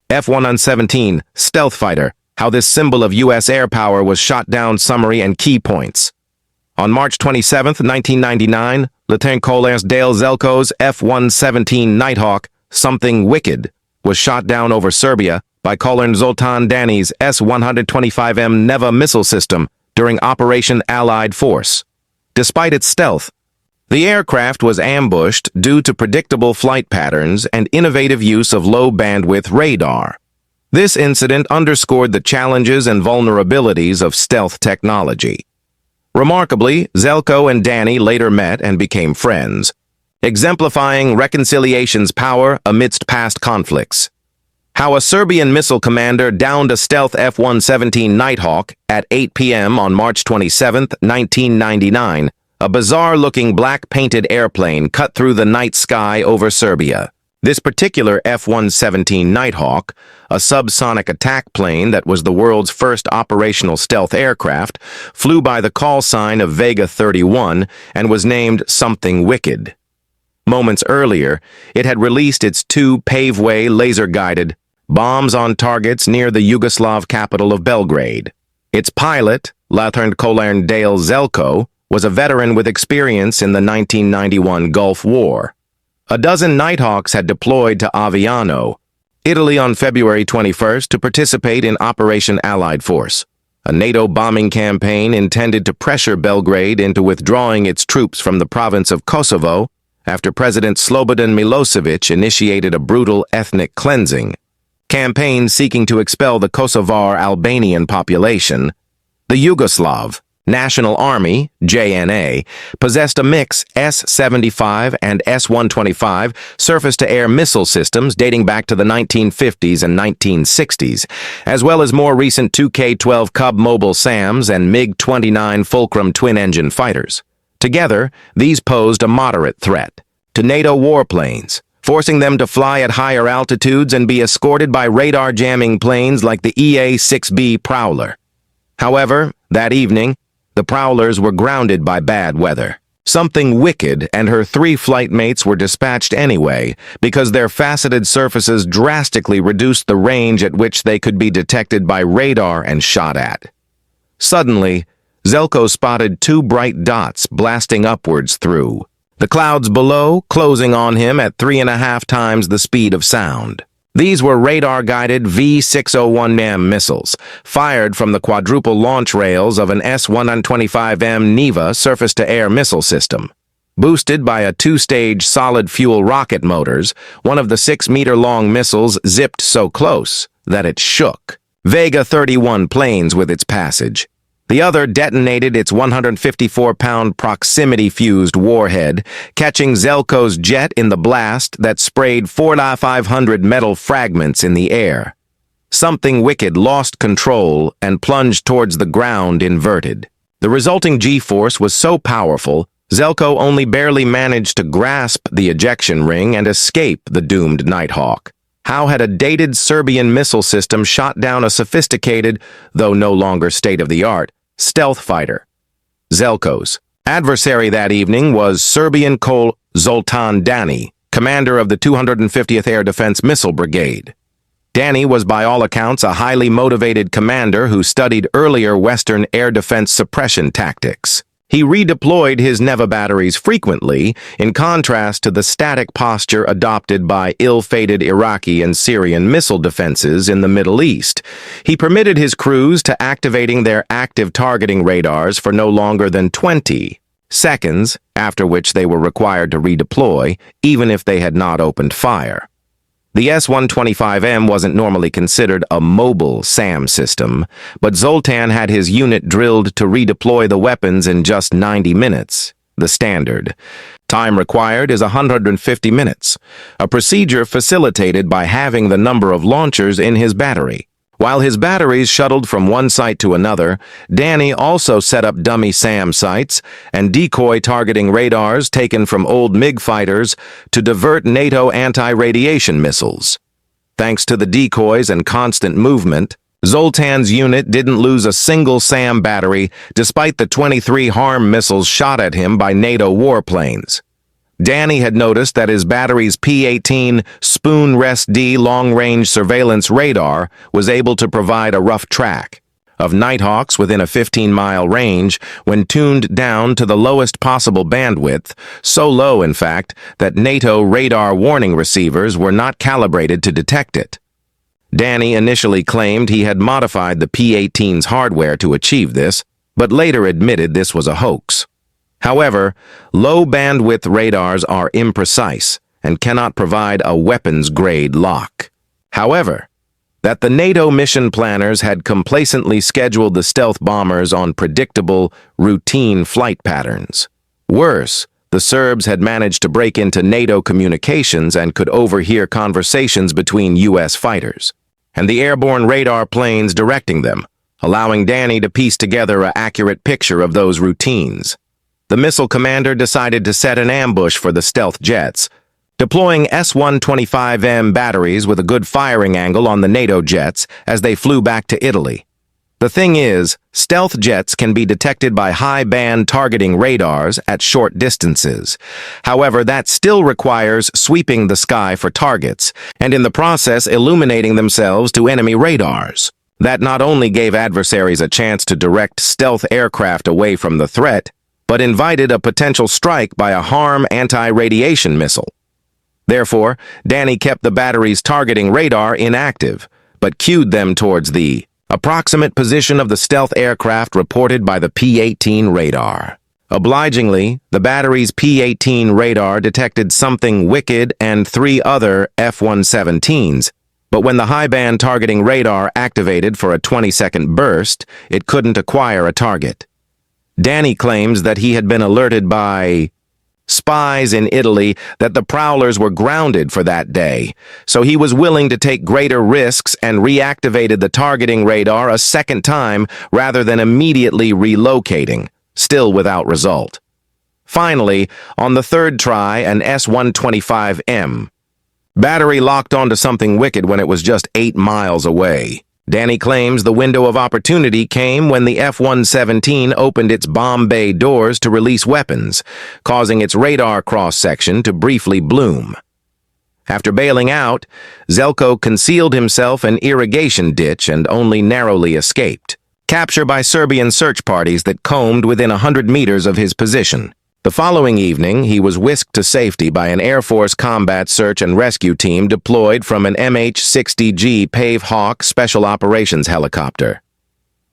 F-117, stealth fighter, how this symbol of U.S. air power was shot down. Summary and key points. On March 27, 1999, Lieutenant Colonel Dale Zelko's F-117 Nighthawk, Something Wicked, was shot down over Serbia by Colonel Zoltan Dani's S-125M Neva missile system during Operation Allied Force. Despite its stealth, the aircraft was ambushed due to predictable flight patterns and innovative use of low-bandwidth radar. This incident underscored the challenges and vulnerabilities of stealth technology. Remarkably, Zelko and Danny later met and became friends, exemplifying reconciliation's power amidst past conflicts. How a Serbian missile commander downed a stealth F-117 Nighthawk at 8 p.m. on March 27, 1999, a bizarre-looking black-painted airplane cut through the night sky over Serbia. This particular F-117 Nighthawk, a subsonic attack plane that was the world's first operational stealth aircraft, flew by the call sign of Vega 31 and was named Something Wicked. Moments earlier, it had released its two pave-way laser-guided bombs on targets near the Yugoslav capital of Belgrade. Its pilot, Lieutenant Colonel Dale Zelko, was a veteran with experience in the 1991 Gulf War. A dozen Nighthawks had deployed to Aviano, Italy on February 21st to participate in Operation Allied Force, a NATO bombing campaign intended to pressure Belgrade into withdrawing its troops from the province of Kosovo after President Slobodan Milosevic initiated a brutal ethnic cleansing campaign seeking to expel the Kosovar Albanian population. The Yugoslav National Army, JNA, possessed a mix S-75 and S-125 surface-to-air missile systems dating back to the 1950s and 1960s, as well as more recent 2K-12 Cub Mobile SAMs and MiG-29 Fulcrum twin-engine fighters. Together, these posed a moderate threat to NATO warplanes, forcing them to fly at higher altitudes and be escorted by radar-jamming planes like the EA-6B Prowler. However, that evening, the Prowlers were grounded by bad weather. Something Wicked and her three flight mates were dispatched anyway because their faceted surfaces drastically reduced the range at which they could be detected by radar and shot at. Suddenly, Zelko spotted two bright dots blasting upwards through the clouds below, closing on him at 3.5 times the speed of sound. These were radar-guided V-601M missiles, fired from the quadruple launch rails of an S-125M Neva surface-to-air missile system. Boosted by a two-stage solid-fuel rocket motors, one of the 6-meter-long missiles zipped so close that it shook Vega 31 planes with its passage. The other detonated its 154-pound proximity-fused warhead, catching Zelko's jet in the blast that sprayed 4,500 metal fragments in the air. Something Wicked lost control and plunged towards the ground inverted. The resulting G-force was so powerful, Zelko only barely managed to grasp the ejection ring and escape the doomed Nighthawk. How had a dated Serbian missile system shot down a sophisticated, though no longer state-of-the-art, stealth fighter? Zelko's adversary that evening was Serbian Colonel Zoltan Dani, commander of the 250th Air Defense Missile Brigade. Dani was by all accounts a highly motivated commander who studied earlier Western air defense suppression tactics. He redeployed his Neva batteries frequently, in contrast to the static posture adopted by ill-fated Iraqi and Syrian missile defenses in the Middle East. He permitted his crews to activating their active targeting radars for no longer than 20 seconds, after which they were required to redeploy, even if they had not opened fire. The S-125M wasn't normally considered a mobile SAM system, but Zoltan had his unit drilled to redeploy the weapons in just 90 minutes, the standard. Time required is 150 minutes, a procedure facilitated by having the number of launchers in his battery. While his batteries shuttled from one site to another, Dani also set up dummy SAM sites and decoy targeting radars taken from old MiG fighters to divert NATO anti-radiation missiles. Thanks to the decoys and constant movement, Zoltan's unit didn't lose a single SAM battery despite the 23 HARM missiles shot at him by NATO warplanes. Danny had noticed that his battery's P-18 Spoon-Rest-D long-range surveillance radar was able to provide a rough track of Nighthawks within a 15-mile range when tuned down to the lowest possible bandwidth, so low, in fact, that NATO radar warning receivers were not calibrated to detect it. Danny initially claimed he had modified the P-18's hardware to achieve this, but later admitted this was a hoax. However, low-bandwidth radars are imprecise and cannot provide a weapons-grade lock. However, that the NATO mission planners had complacently scheduled the stealth bombers on predictable, routine flight patterns. Worse, the Serbs had managed to break into NATO communications and could overhear conversations between U.S. fighters, and the airborne radar planes directing them, allowing Danny to piece together an accurate picture of those routines. The missile commander decided to set an ambush for the stealth jets, deploying S-125M batteries with a good firing angle on the NATO jets as they flew back to Italy. The thing is, stealth jets can be detected by high-band targeting radars at short distances. However, that still requires sweeping the sky for targets, and in the process illuminating themselves to enemy radars. That not only gave adversaries a chance to direct stealth aircraft away from the threat, but invited a potential strike by a HARM anti-radiation missile. Therefore, Danny kept the battery's targeting radar inactive, but cued them towards the approximate position of the stealth aircraft reported by the P-18 radar. Obligingly, the battery's P-18 radar detected something wicked and 3 other F-117s, but when the high-band targeting radar activated for a 20-second burst, it couldn't acquire a target. Danny claims that he had been alerted by spies in Italy that the prowlers were grounded for that day, so he was willing to take greater risks and reactivated the targeting radar a second time rather than immediately relocating, still without result. Finally, on the third try, an S-125M battery locked onto something wicked when it was just 8 miles away. Danny claims the window of opportunity came when the F-117 opened its bomb bay doors to release weapons, causing its radar cross-section to briefly bloom. After bailing out, Zelko concealed himself in an irrigation ditch and only narrowly escaped. Capture by Serbian search parties that combed within 100 meters of his position. The following evening, he was whisked to safety by an Air Force combat search and rescue team deployed from an MH-60G Pave Hawk Special Operations helicopter.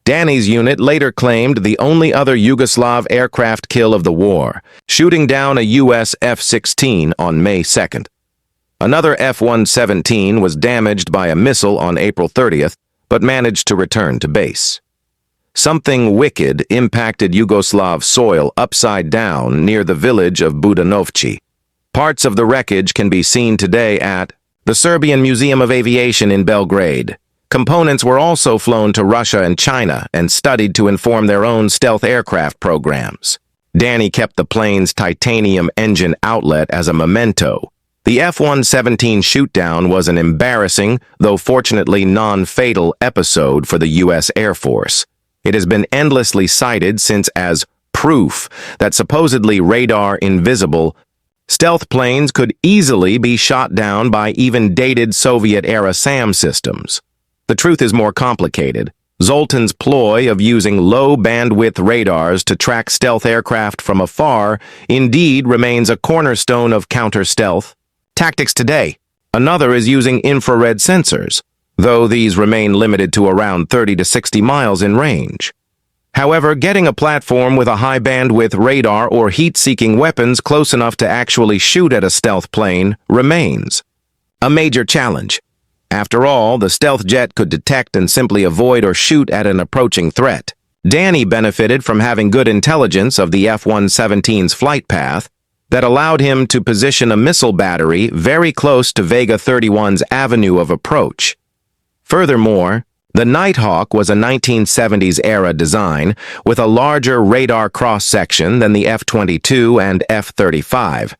Danny's unit later claimed the only other Yugoslav aircraft kill of the war, shooting down a U.S. F-16 on May 2nd. Another F-117 was damaged by a missile on April 30th, but managed to return to base. Something wicked impacted Yugoslav soil upside down near the village of Budanovci. Parts of the wreckage can be seen today at the Serbian Museum of Aviation in Belgrade. Components were also flown to Russia and China and studied to inform their own stealth aircraft programs. Danny kept the plane's titanium engine outlet as a memento. The F-117 shootdown was an embarrassing, though fortunately non-fatal episode for the U.S. Air Force. It has been endlessly cited since as proof that supposedly radar-invisible stealth planes could easily be shot down by even dated Soviet-era SAM systems. The truth is more complicated. Zoltan's ploy of using low-bandwidth radars to track stealth aircraft from afar indeed remains a cornerstone of counter-stealth tactics today. Another is using infrared sensors, though these remain limited to around 30 to 60 miles in range. However, getting a platform with a high-bandwidth radar or heat-seeking weapons close enough to actually shoot at a stealth plane remains a major challenge. After all, the stealth jet could detect and simply avoid or shoot at an approaching threat. Danny benefited from having good intelligence of the F-117's flight path that allowed him to position a missile battery very close to Vega 31's avenue of approach. Furthermore, the Nighthawk was a 1970s-era design with a larger radar cross-section than the F-22 and F-35.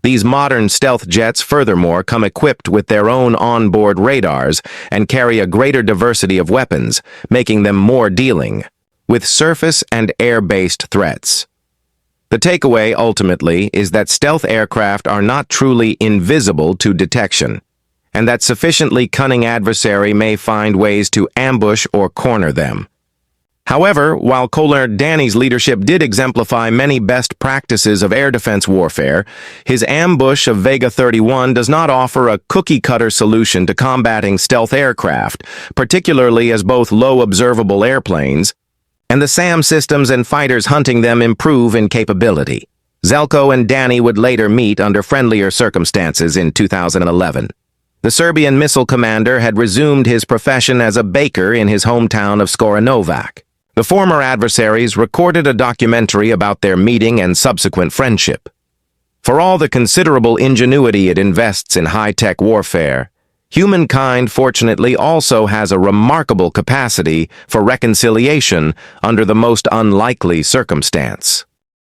These modern stealth jets furthermore come equipped with their own onboard radars and carry a greater diversity of weapons, making them more dealing with surface and air-based threats. The takeaway, ultimately, is that stealth aircraft are not truly invisible to detection, and that sufficiently cunning adversary may find ways to ambush or corner them. However, while Colonel Danny's leadership did exemplify many best practices of air defense warfare, his ambush of Vega 31 does not offer a cookie-cutter solution to combating stealth aircraft, particularly as both low observable airplanes and the SAM systems and fighters hunting them improve in capability. Zelko and Danny would later meet under friendlier circumstances in 2011. The Serbian missile commander had resumed his profession as a baker in his hometown of Skoranovac. The former adversaries recorded a documentary about their meeting and subsequent friendship. For all the considerable ingenuity it invests in high-tech warfare, humankind fortunately also has a remarkable capacity for reconciliation under the most unlikely circumstance.